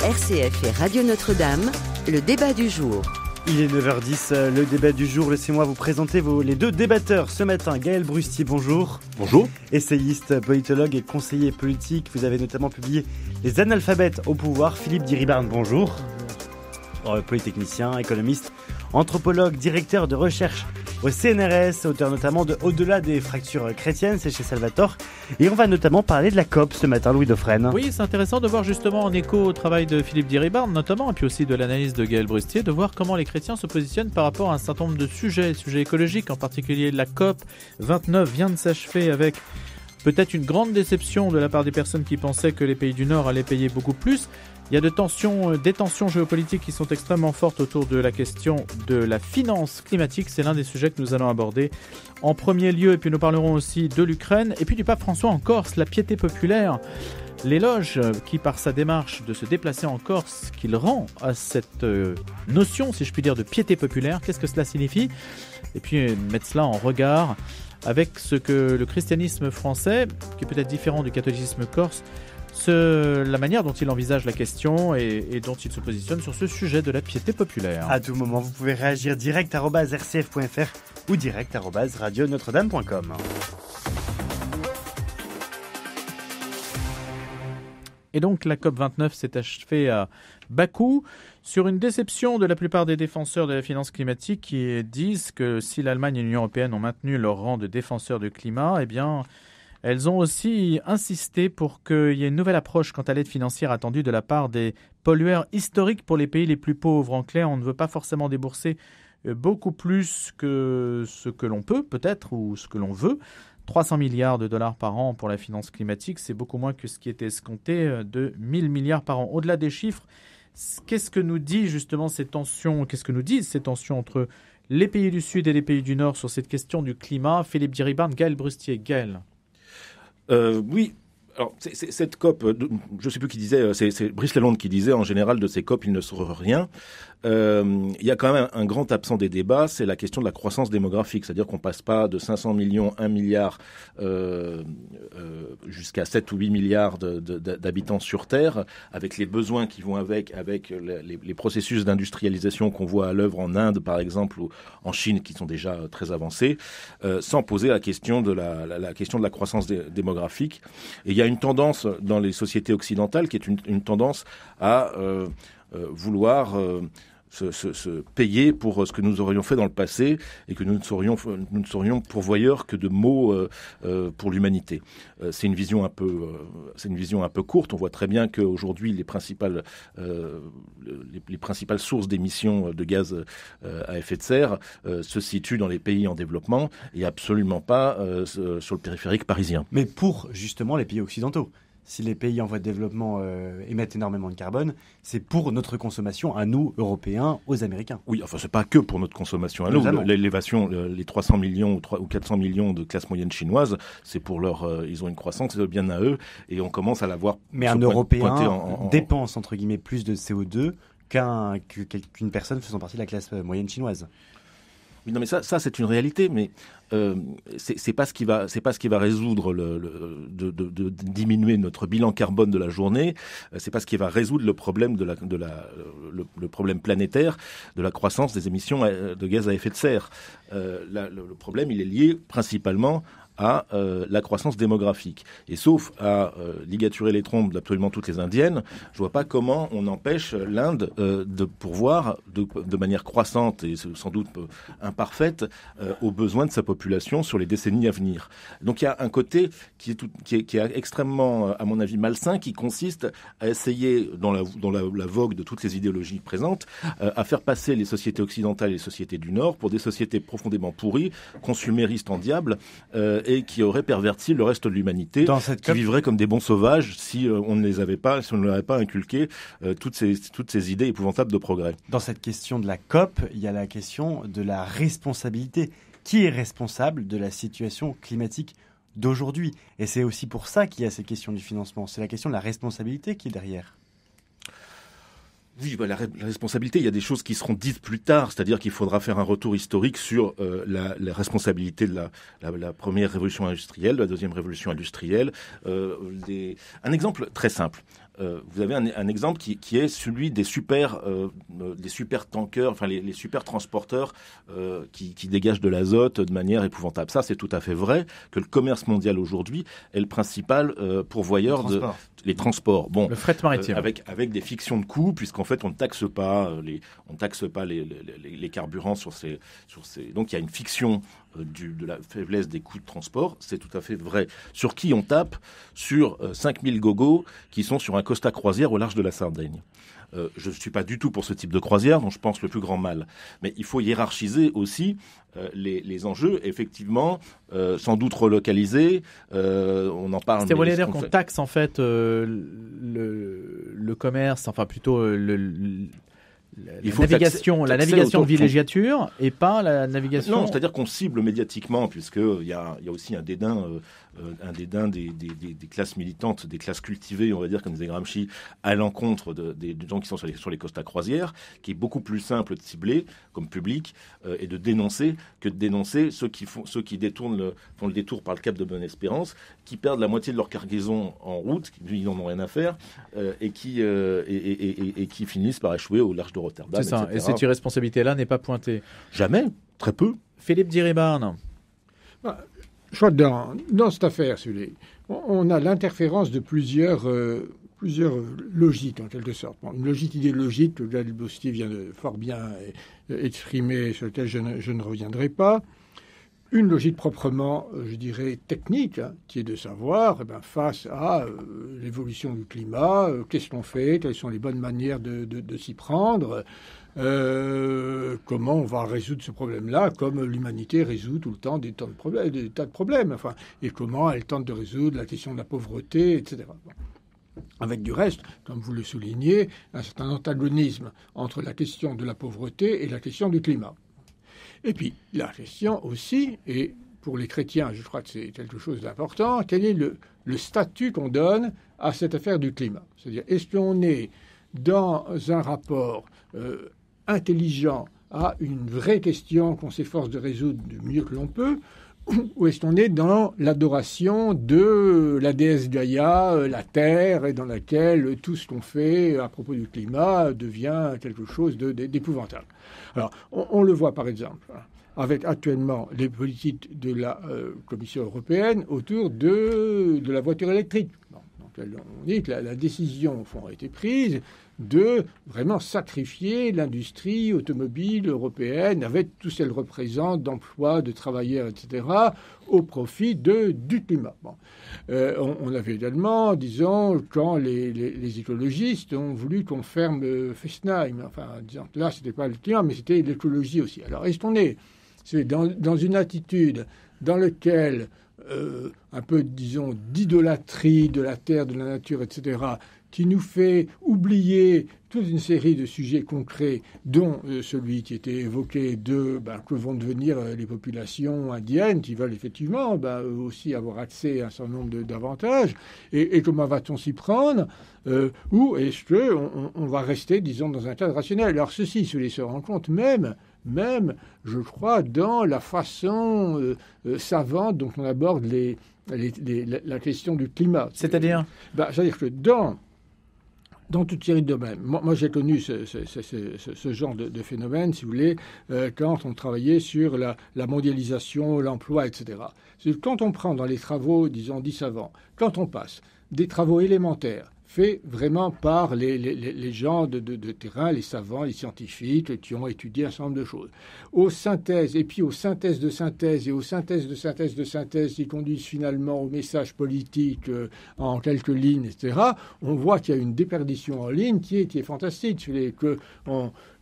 RCF et Radio Notre-Dame, le débat du jour. Il est 9h10, le débat du jour. Laissez-moi vous présenter les deux débatteurs ce matin. Gaël Brustier, bonjour. Bonjour. Essayiste, politologue et conseiller politique. Vous avez notamment publié Les analphabètes au pouvoir. Philippe Diribarne, bonjour. Polytechnicien, économiste, anthropologue, directeur de recherche au CNRS, auteur notamment de Au-delà des fractures chrétiennes, c'est chez Salvatore. Et on va notamment parler de la COP ce matin, Louis Dauphren. Oui, c'est intéressant de voir justement en écho au travail de Philippe Diribarne notamment, et puis aussi de l'analyse de Gaël Brustier, de voir comment les chrétiens se positionnent par rapport à un certain nombre de sujets écologiques, en particulier la COP 29 vient de s'achever avec peut-être une grande déception de la part des personnes qui pensaient que les pays du Nord allaient payer beaucoup plus. Il y a des tensions géopolitiques qui sont extrêmement fortes autour de la question de la finance climatique. C'est l'un des sujets que nous allons aborder en premier lieu. Et puis nous parlerons aussi de l'Ukraine et puis du pape François en Corse, la piété populaire. L'éloge qui, par sa démarche de se déplacer en Corse, qu'il rend à cette notion, si je puis dire, de piété populaire. Qu'est-ce que cela signifie ? Et puis mettre cela en regard avec ce que le christianisme français, qui est peut-être différent du catholicisme corse, la manière dont il envisage la question et dont il se positionne sur ce sujet de la piété populaire. À tout moment, vous pouvez réagir direct @rcf.fr ou direct @radionotre-dame.com. Et donc la COP29 s'est achevée à Bakou sur une déception de la plupart des défenseurs de la finance climatique qui disent que si l'Allemagne et l'Union européenne ont maintenu leur rang de défenseurs du climat, eh bien elles ont aussi insisté pour qu'il y ait une nouvelle approche quant à l'aide financière attendue de la part des pollueurs historiques pour les pays les plus pauvres. En clair, on ne veut pas forcément débourser beaucoup plus que ce que l'on peut, peut-être, ou ce que l'on veut. 300 milliards de dollars par an pour la finance climatique, c'est beaucoup moins que ce qui était escompté de 1000 milliards par an. Au-delà des chiffres, qu'est-ce que nous disent justement ces tensions entre les pays du Sud et les pays du Nord sur cette question du climat ? Philippe Diribarne, Gaël Brustier. Gaël. Oui, alors cette COP, je ne sais plus qui disait, c'est Brice Lalonde qui disait en général de ces COP, il ne sort rien. Il y a quand même un grand absent des débats, c'est la question de la croissance démographique, c'est-à-dire qu'on passe pas de 500 millions, 1 milliard jusqu'à 7 ou 8 milliards d'habitants sur Terre, avec les besoins qui vont avec les processus d'industrialisation qu'on voit à l'œuvre en Inde par exemple ou en Chine qui sont déjà très avancés, sans poser la question de la question de la croissance démographique. Et il y a une tendance dans les sociétés occidentales qui est une tendance à vouloir se payer pour ce que nous aurions fait dans le passé et que nous ne serions pourvoyeurs que de maux pour l'humanité. C'est une vision un peu courte. On voit très bien qu'aujourd'hui les principales sources d'émissions de gaz à effet de serre se situent dans les pays en développement et absolument pas sur le périphérique parisien. Mais pour justement les pays occidentaux. Si les pays en voie de développement émettent énormément de carbone, c'est pour notre consommation à nous, Européens, aux Américains. Oui, enfin, c'est pas que pour notre consommation à nous. L'élévation, les 300 millions ou 400 millions de classe moyenne chinoise, c'est pour ils ont une croissance bien à eux et on commence à la voir. Mais un Européen dépense, entre guillemets, plus de CO2 qu'une personne faisant partie de la classe moyenne chinoise. Oui, non, mais ça c'est une réalité, mais c'est pas ce qui va résoudre de diminuer notre bilan carbone de la journée. C'est pas ce qui va résoudre le problème le problème planétaire de la croissance des émissions de gaz à effet de serre. Le problème, il est lié principalement à la croissance démographique. Et sauf à ligaturer les trompes d'absolument toutes les Indiennes, je vois pas comment on empêche l'Inde de pourvoir de manière croissante et sans doute imparfaite aux besoins de sa population sur les décennies à venir. Donc il y a un côté qui est extrêmement, à mon avis, malsain, qui consiste à essayer, dans la vogue de toutes les idéologies présentes, à faire passer les sociétés occidentales et les sociétés du Nord pour des sociétés profondément pourries, consuméristes en diable, et qui auraient perverti le reste de l'humanité, qui vivraient comme des bons sauvages si on ne leur avait pas inculqué toutes ces idées épouvantables de progrès. Dans cette question de la COP, il y a la question de la responsabilité. Qui est responsable de la situation climatique d'aujourd'hui ? Et c'est aussi pour ça qu'il y a ces questions du financement. C'est la question de la responsabilité qui est derrière. Oui, la responsabilité, il y a des choses qui seront dites plus tard, c'est-à-dire qu'il faudra faire un retour historique sur la responsabilité de la première révolution industrielle, de la deuxième révolution industrielle. Un exemple très simple. Vous avez un exemple qui est celui des super tankers, enfin les super transporteurs qui dégagent de l'azote de manière épouvantable. Ça, c'est tout à fait vrai que le commerce mondial aujourd'hui est le principal pourvoyeur les transports. Bon, le fret maritime. Avec des fictions de coûts, puisqu'en fait on ne taxe pas les carburants sur ces. Donc il y a une fiction de la faiblesse des coûts de transport, c'est tout à fait vrai. Sur qui on tape? Sur 5000 gogos qui sont sur un Costa croisière au large de la Sardaigne. Je ne suis pas du tout pour ce type de croisière, dont je pense le plus grand mal. Mais il faut hiérarchiser aussi les enjeux, effectivement, sans doute relocalisés. On en parle. C'est voulu dire qu'on taxe en fait le commerce, enfin plutôt la navigation de villégiature et pas la navigation. Non, c'est-à-dire qu'on cible médiatiquement, puisqu'il y a aussi un dédain des classes militantes, des classes cultivées, on va dire, comme disait Gramsci, à l'encontre des gens qui sont sur les Costa croisières, qui est beaucoup plus simple de cibler comme public et de dénoncer que de dénoncer ceux qui font le détour par le cap de Bonne-Espérance, qui perdent la moitié de leur cargaison en route, qui n'en ont rien à faire, et qui finissent par échouer au large de Rotterdam. C'est ça, etc. et cette irresponsabilité-là n'est pas pointée. Jamais, très peu. Philippe Diribarne. Je crois que dans cette affaire, on a l'interférence de plusieurs logiques, en quelque sorte. Bon, une logique idéologique que Gaël Brustier vient de fort bien exprimer, sur laquelle je ne reviendrai pas. Une logique proprement, je dirais, technique, qui est de savoir, face à l'évolution du climat, qu'est-ce qu'on fait, quelles sont les bonnes manières de s'y prendre, comment on va résoudre ce problème-là, comme l'humanité résout tout le temps des tas de problèmes, et comment elle tente de résoudre la question de la pauvreté, etc. Bon. Avec du reste, comme vous le soulignez, un certain antagonisme entre la question de la pauvreté et la question du climat. Et puis, la question aussi, et pour les chrétiens, je crois que c'est quelque chose d'important, quel est le statut qu'on donne à cette affaire du climat? C'est-à-dire, est-ce qu'on est dans un rapport intelligent à une vraie question qu'on s'efforce de résoudre du mieux que l'on peut, ou est-ce qu'on est dans l'adoration de la déesse Gaïa, la Terre, et dans laquelle tout ce qu'on fait à propos du climat devient quelque chose d'épouvantable? Alors, on le voit par exemple avec actuellement les politiques de la Commission européenne autour de la voiture électrique. Bon, donc, on dit que la décision a été prise de vraiment sacrifier l'industrie automobile européenne avec tout ce qu'elle représente d'emplois, de travailleurs, etc., au profit du climat. Bon. On avait également, disons, quand les écologistes ont voulu qu'on ferme Fessenheim, disons que là, c'était pas le climat, mais c'était l'écologie aussi. Alors, est-ce qu'on est dans une attitude dans laquelle un peu, disons, d'idolâtrie de la terre, de la nature, etc., qui nous fait oublier toute une série de sujets concrets, dont celui qui était évoqué que vont devenir les populations indiennes, qui veulent effectivement eux aussi avoir accès à un certain nombre d'avantages, et comment va-t-on s'y prendre, ou est-ce qu'on va rester, disons, dans un cadre rationnel? Alors ceci se rend compte même, je crois, dans la façon savante dont on aborde la question du climat. C'est-à-dire c'est-à-dire que dans toute série de domaines. Moi j'ai connu ce genre de phénomène, si vous voulez, quand on travaillait sur la mondialisation, l'emploi, etc. Quand on prend dans les travaux, disons, 10 avant, quand on passe des travaux élémentaires faits vraiment par les gens de terrain, les savants, les scientifiques qui ont étudié un certain nombre de choses, aux synthèses, et puis aux synthèses de synthèse, et aux synthèses de synthèse de synthèse qui conduisent finalement au message politique en quelques lignes, etc., on voit qu'il y a une déperdition en ligne qui est fantastique. Que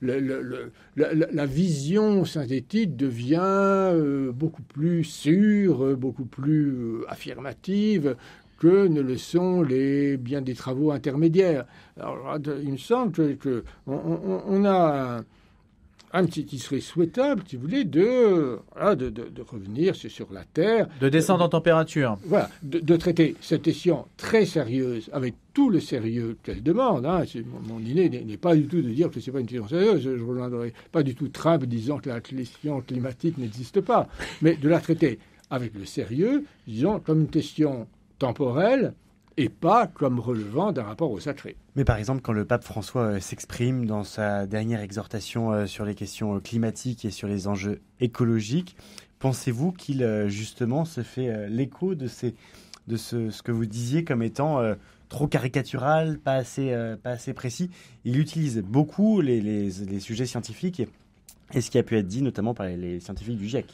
la vision synthétique devient beaucoup plus sûre, beaucoup plus affirmative que ne le sont bien des travaux intermédiaires. Alors, il me semble qu'on a qui serait souhaitable, si vous voulez, de revenir sur la Terre. De descendre en température. Voilà, de traiter cette question très sérieuse, avec tout le sérieux qu'elle demande. Mon idée n'est pas du tout de dire que ce n'est pas une question sérieuse. Je ne rejoindrai pas du tout Trump disant que la question climatique n'existe pas. Mais de la traiter avec le sérieux, disons, comme une question temporelle, et pas comme relevant d'un rapport au sacré. Mais par exemple, quand le pape François s'exprime dans sa dernière exhortation sur les questions climatiques et sur les enjeux écologiques, pensez-vous qu'il justement se fait l'écho de ce que vous disiez comme étant trop caricatural, pas assez précis? Il utilise beaucoup les sujets scientifiques et ce qui a pu être dit notamment par les scientifiques du GIEC.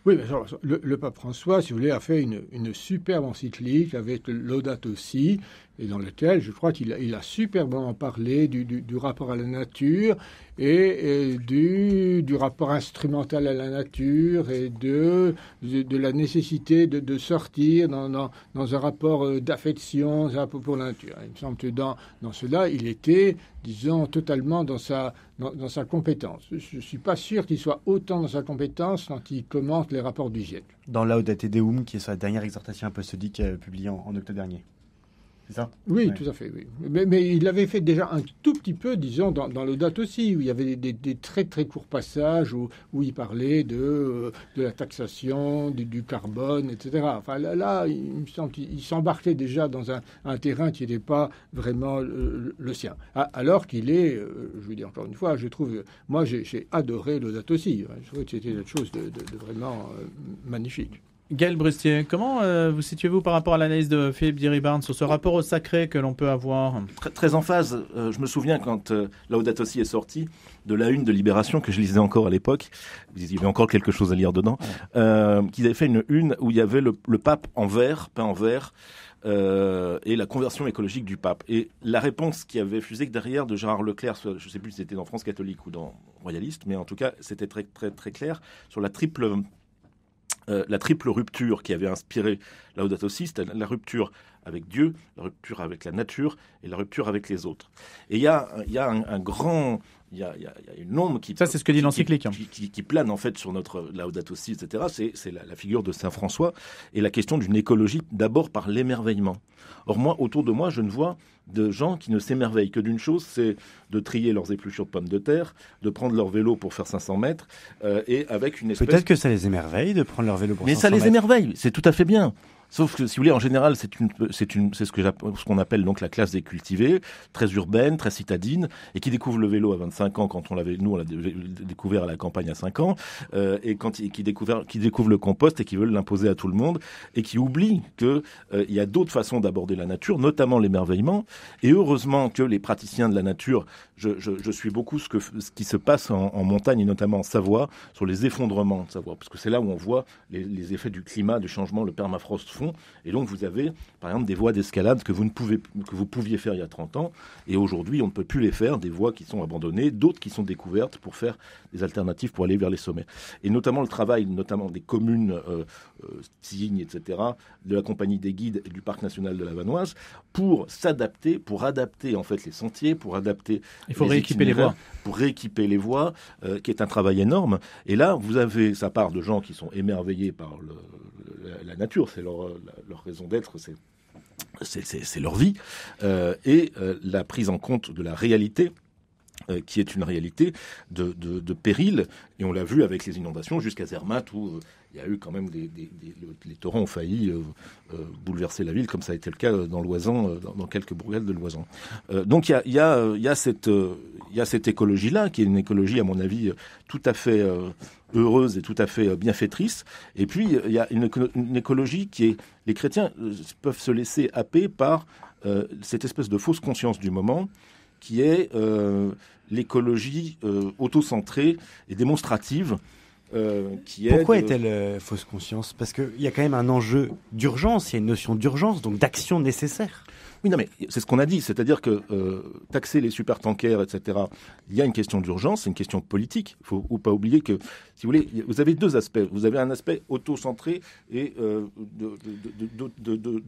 Oui, le pape François, si vous voulez, a fait une superbe encyclique avec Laudato Si, et dans lequel je crois qu'il a superbement parlé du rapport à la nature et du rapport instrumental à la nature et de la nécessité de sortir dans un rapport d'affection pour la nature. Il me semble que dans cela, il était, disons, totalement dans sa compétence. Je ne suis pas sûr qu'il soit autant dans sa compétence quand il commente les rapports du GIEC. Dans Laudate Deum, qui est sa dernière exhortation apostolique publiée en octobre dernier. C'est ça? Oui, ouais. Tout à fait. Oui. Mais il l'avait fait déjà un tout petit peu, disons, dans Laudato Si, où il y avait des très très courts passages où il parlait de la taxation, du carbone, etc. Enfin là, il me semble qu'il s'embarquait déjà dans un terrain qui n'était pas vraiment le sien. Alors qu'il est, je vous dis encore une fois, je trouve, moi j'ai adoré Laudato Si. Je trouvais que c'était quelque chose de vraiment magnifique. Gaël Brustier, comment vous situez-vous par rapport à l'analyse de Philippe Diribarne sur ce rapport au sacré que l'on peut avoir? Très en phase. Je me souviens quand Laudato Si est sorti, de la une de Libération, que je lisais encore à l'époque, il y avait encore quelque chose à lire dedans, qu'ils avaient fait une une où il y avait le pape en vert, peint en vert, et la conversion écologique du pape. Et la réponse qui avait fusé derrière de Gérard Leclerc, je ne sais plus si c'était dans France catholique ou dans Royaliste, mais en tout cas c'était très, très, très clair, sur la triple rupture qui avait inspiré Laudato Si, c'était la rupture avec Dieu, la rupture avec la nature et la rupture avec les autres. Et il y a une ombre qui... Ça, c'est ce que dit l'encyclique. Qui plane en fait sur notre Laudato Si, etc. C'est la figure de Saint François et la question d'une écologie d'abord par l'émerveillement. Or moi, autour de moi, je ne vois de gens qui ne s'émerveillent que d'une chose, c'est de trier leurs épluchures de pommes de terre, de prendre leur vélo pour faire 500 mètres, et avec une espèce... Peut-être que ça les émerveille de prendre leur vélo pour 500 mètres. Mais ça les émerveille, c'est tout à fait bien. Sauf que, si vous voulez, en général, c'est ce qu'on appelle donc la classe des cultivés, très urbaine, très citadine, et qui découvre le vélo à 25 ans, quand on l'a découvert à la campagne à 5 ans, et qui découvre le compost et qui veulent l'imposer à tout le monde, et qui oublie que il y a d'autres façons d'aborder la nature, notamment l'émerveillement. Et heureusement que les praticiens de la nature, je suis beaucoup ce qui se passe en montagne, et notamment en Savoie, sur les effondrements de Savoie, parce que c'est là où on voit les effets du climat, du changement, le permafrost fond. Et donc vous avez, par exemple, des voies d'escalade que vous pouviez faire il y a 30 ans, et aujourd'hui on ne peut plus les faire, des voies qui sont abandonnées, d'autres qui sont découvertes pour faire des alternatives pour aller vers les sommets. Et notamment le travail, notamment des communes, Tignes, etc., de la compagnie des guides et du parc national de la Vanoise, pour adapter en fait les sentiers, pour adapter... Il faut rééquiper les voies. Pour rééquiper les voies, qui est un travail énorme. Et là, vous avez sa part de gens qui sont émerveillés par la nature, c'est leur raison d'être, c'est leur vie, et la prise en compte de la réalité, qui est une réalité de péril, et on l'a vu avec les inondations jusqu'à Zermatt, où il y a eu quand même les torrents ont failli bouleverser la ville, comme ça a été le cas dans l'Oisans, dans quelques bourgades de l'Oisans. Donc il y a cette écologie-là, qui est une écologie, à mon avis, tout à fait heureuse et tout à fait bienfaitrice. Et puis il y a une écologie qui est... Les chrétiens peuvent se laisser happer par cette espèce de fausse conscience du moment, qui est l'écologie autocentrée et démonstrative, Pourquoi est-elle fausse conscience ? Parce qu'il y a quand même un enjeu d'urgence, il y a une notion d'urgence, donc d'action nécessaire. Oui, non, mais c'est ce qu'on a dit, c'est-à-dire que taxer les supertankers, etc., il y a une question d'urgence, c'est une question politique. Il ne faut pas oublier que, si vous voulez, vous avez deux aspects. Vous avez un aspect auto-centré et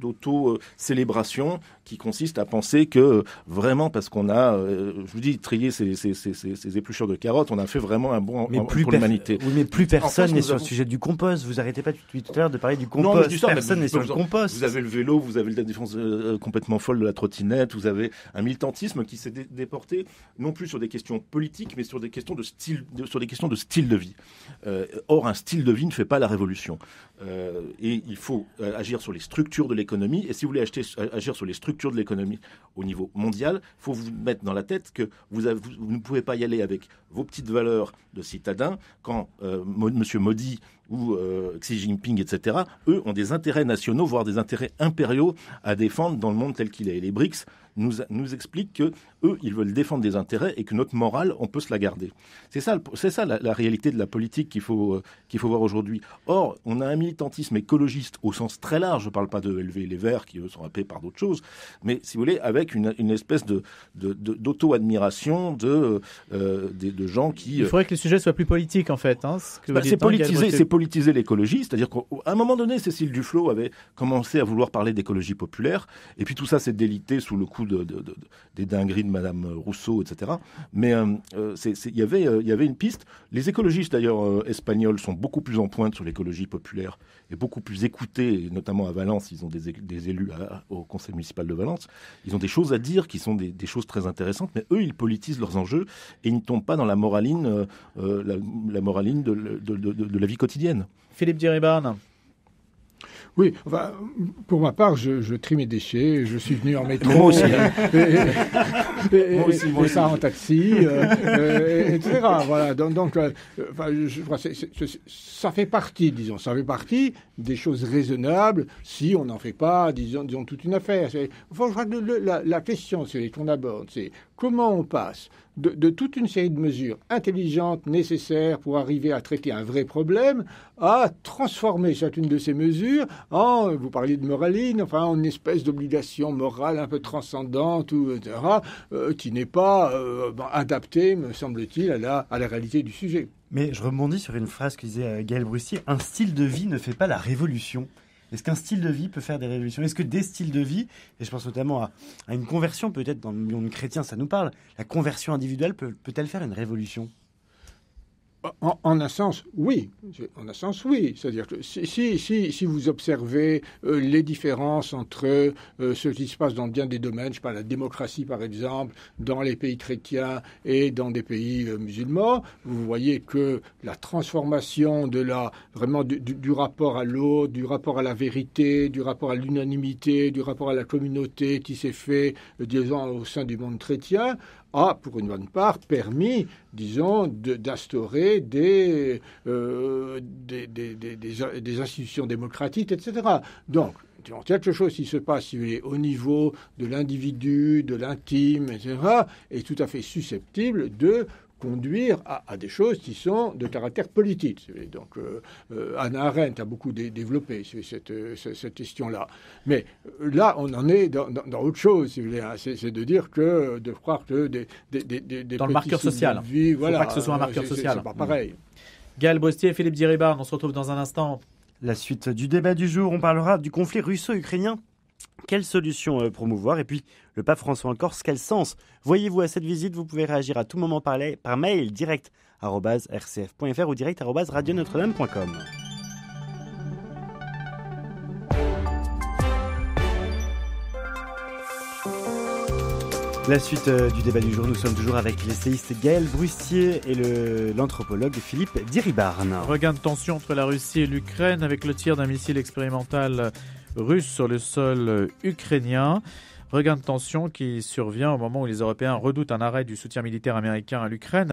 d'auto-célébration qui consiste à penser que vraiment, parce qu'on a, je vous dis, trié ces épluchures de carottes, on a fait vraiment un bon pour l'humanité. Oui, mais plus personne n'est sur le sujet du compost. Vous arrêtez pas depuis tout à l'heure de parler du compost. Non, mais je dis ça, personne n'est sur le compost. Vous avez le vélo, vous avez la défense complètement folle de la trottinette, vous avez un militantisme qui s'est déporté non plus sur des questions politiques, mais sur des questions de style de vie. Or, un style de vie ne fait pas la révolution. Et il faut agir sur les structures de l'économie. Et si vous voulez agir sur les structures de l'économie au niveau mondial, il faut vous mettre dans la tête que vous ne pouvez pas y aller avec vos petites valeurs de citadins quand M. Modi ou Xi Jinping, etc., eux ont des intérêts nationaux, voire des intérêts impériaux à défendre dans le monde tel qu'il est. Et les BRICS nous expliquent que eux, ils veulent défendre des intérêts et que notre morale, on peut se la garder. C'est ça la réalité de la politique qu'il faut voir aujourd'hui. Or, on a un militantisme écologiste au sens très large. Je ne parle pas de élever les Verts qui, eux, sont happés par d'autres choses, mais si vous voulez, avec une espèce d'auto-admiration de gens qui... Il faudrait que les sujets soient plus politiques, en fait. Hein, c'est politiser l'écologie, c'est-à-dire qu'à un moment donné, Cécile Duflot avait commencé à vouloir parler d'écologie populaire, et puis tout ça s'est délité sous le coup des dingueries de Madame Rousseau, etc. Mais il y avait une piste. Les écologistes, d'ailleurs, espagnols sont beaucoup plus en pointe sur l'écologie populaire et beaucoup plus écoutés, et notamment à Valence, ils ont des élus au conseil municipal de Valence. Ils ont des choses à dire qui sont des choses très intéressantes, mais eux, ils politisent leurs enjeux et ils ne tombent pas dans la moraline, la moraline de la vie quotidienne. Philippe Diribarne. Oui, enfin, pour ma part, je trie mes déchets, je suis venu en métro. Moi aussi. Et ça en taxi, etc. Voilà, donc je crois que ça fait partie, ça fait partie des choses raisonnables si on n'en fait pas, disons toute une affaire. Enfin, je crois que la question qu'on aborde, c'est comment on passe de toute une série de mesures intelligentes, nécessaires pour arriver à traiter un vrai problème, à transformer chacune de ces mesures en, vous parliez de moraline, enfin, en une espèce d'obligation morale un peu transcendante, etc., qui n'est pas adaptée, me semble-t-il, à la réalité du sujet. Mais je rebondis sur une phrase que disait Gaël Brustier, un style de vie ne fait pas la révolution. Est-ce qu'un style de vie peut faire des révolutions ? Est-ce que des styles de vie, et je pense notamment à une conversion, peut-être dans le monde chrétien, ça nous parle, la conversion individuelle peut-elle faire une révolution ? En un sens, oui. C'est-à-dire que si vous observez les différences entre ce qui se passe dans bien des domaines, je sais pas, la démocratie par exemple, dans les pays chrétiens et dans des pays musulmans, vous voyez que la transformation vraiment du rapport à l'autre, du rapport à la vérité, du rapport à l'unanimité, du rapport à la communauté qui s'est fait, disons, au sein du monde chrétien, a, pour une bonne part, permis, disons, d'instaurer des institutions démocratiques, etc. Donc, quelque chose qui se passe au niveau de l'individu, de l'intime, etc., est tout à fait susceptible de conduire à des choses qui sont de caractère politique. Donc, Hannah Arendt a beaucoup développé cette question-là. Mais là, on en est dans autre chose, si vous voulez. C'est de croire que des dans le marqueur social. Il ne faut pas que ce soit un marqueur social. C'est pas pareil. Gaël Brustier et Philippe Diribarne, on se retrouve dans un instant. La suite du débat du jour, on parlera du conflit russo-ukrainien. Quelle solution promouvoir ? Et puis, le pape François en Corse, quel sens voyez-vous à cette visite ? Vous pouvez réagir à tout moment par mail direct @rcf.fr ou direct @radionotre-dame.com. La suite du débat du jour, nous sommes toujours avec l'essayiste Gaël Brustier et l'anthropologue Philippe Diribarne. Regain de tension entre la Russie et l'Ukraine avec le tir d'un missile expérimental russe sur le sol ukrainien. Regain de tension qui survient au moment où les Européens redoutent un arrêt du soutien militaire américain à l'Ukraine.